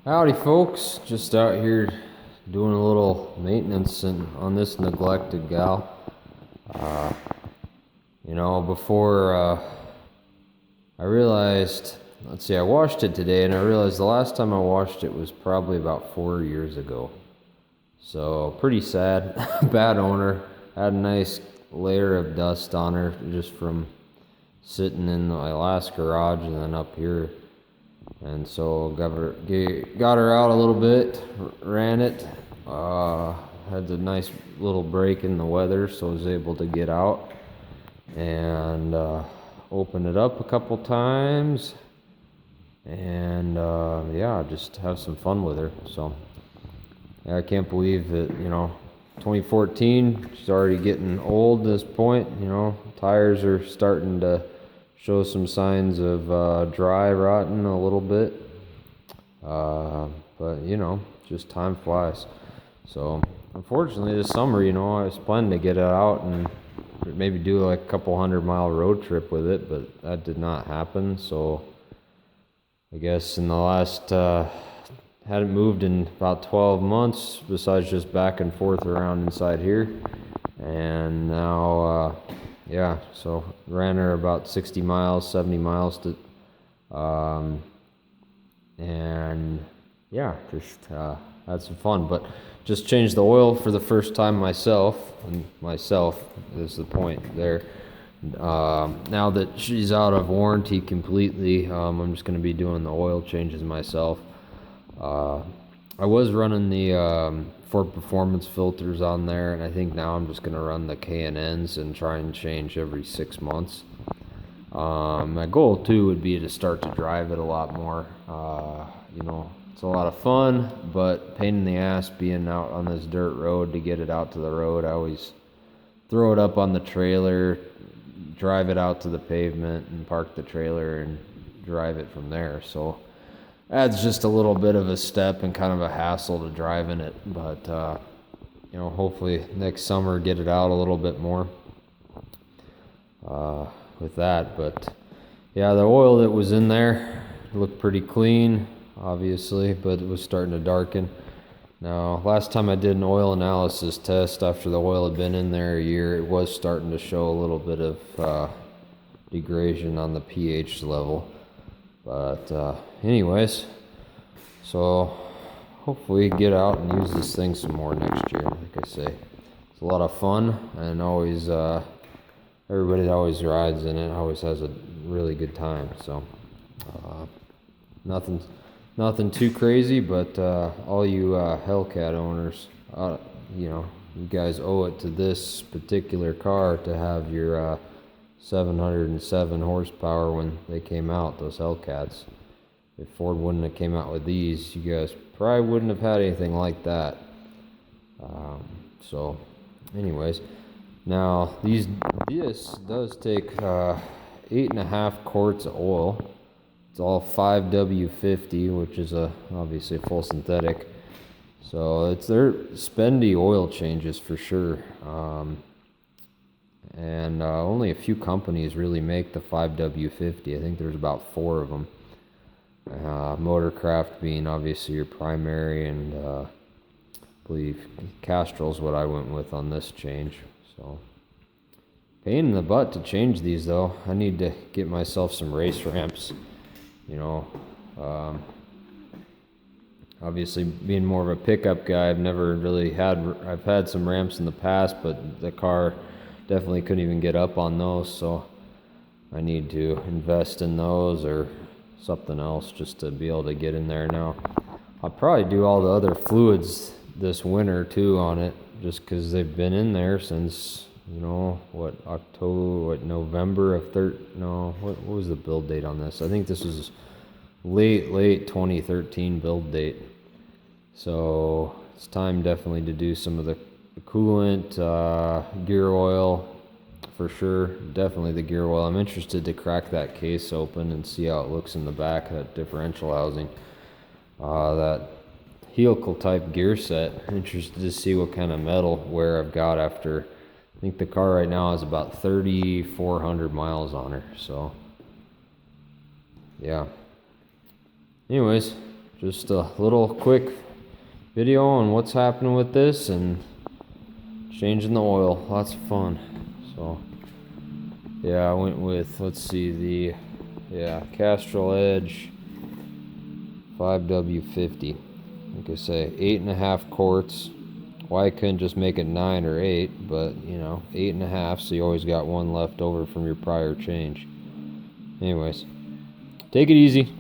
Howdy folks, just out here doing a little maintenance on this neglected gal. Uh, before I realized, let's see, I washed it today and I realized the last time I washed it was probably about 4 years ago. So pretty sad, bad owner, had a nice layer of dust on her just from sitting in my last garage and then up here. And so got her out a little bit, ran it, had a nice little break in the weather, so I was able to get out and open it up a couple times and yeah, just have some fun with her. So yeah, I can't believe that, 2014, she's already getting old at this point. Tires are starting to show some signs of dry rotting a little bit, but just time flies. So unfortunately this summer, I was planning to get it out and maybe do like a couple 100-mile road trip with it, but that did not happen. So I guess in the last hadn't moved in about 12 months besides just back and forth around inside here, and now yeah, so ran her about 60 miles, 70 miles to, and yeah, just had some fun, but just changed the oil for the first time myself, and myself is the point there. Now that she's out of warranty completely, I'm just going to be doing the oil changes myself. I was running the Ford Performance filters on there, and I think now I'm just going to run the K&Ns and try and change every 6 months. My goal too would be to start to drive it a lot more. It's a lot of fun, but pain in the ass being out on this dirt road to get it out to the road. I always throw it up on the trailer, drive it out to the pavement, and park the trailer and drive it from there. So adds just a little bit of a step and kind of a hassle to driving it, but hopefully next summer get it out a little bit more with that. But yeah, the oil that was in there looked pretty clean, obviously, but it was starting to darken. Now, last time I did an oil analysis test after the oil had been in there a year, it was starting to show a little bit of degradation on the pH level. But anyways, so hopefully get out and use this thing some more next year. Like I say, it's a lot of fun, and always everybody that always rides in it always has a really good time. So nothing too crazy, but all you Hellcat owners, you guys owe it to this particular car to have your 707 horsepower when they came out, those Hellcats. If Ford wouldn't have came out with these, you guys probably wouldn't have had anything like that. So anyways, now this does take 8.5 quarts of oil. It's all 5W50, which is obviously a full synthetic. So they're spendy oil changes for sure. And only a few companies really make the 5W50. I think there's about 4 of them. Motorcraft being obviously your primary, and I believe Castrol's what I went with on this change. So pain in the butt to change these though. I need to get myself some race ramps. Obviously being more of a pickup guy, I've had some ramps in the past, but the car definitely couldn't even get up on those, so I need to invest in those or something else just to be able to get in there. Now I'll probably do all the other fluids this winter too on it, just because they've been in there since November of what was the build date on this? I think this was late 2013 build date. So it's time definitely to do some of the coolant, gear oil for sure. Definitely the gear oil. I'm interested to crack that case open and see how it looks in the back, that differential housing, that helical type gear set. Interested to see what kind of metal wear I've got after. I think the car right now has about 3,400 miles on her. So yeah, anyways, just a little quick video on what's happening with this and changing the oil. Lots of fun. So yeah, I went with, let's see, Castrol Edge 5W50. Like I say, 8.5 quarts. Why I couldn't just make it 9 or 8, but you know, 8.5, so you always got one left over from your prior change. Anyways, take it easy.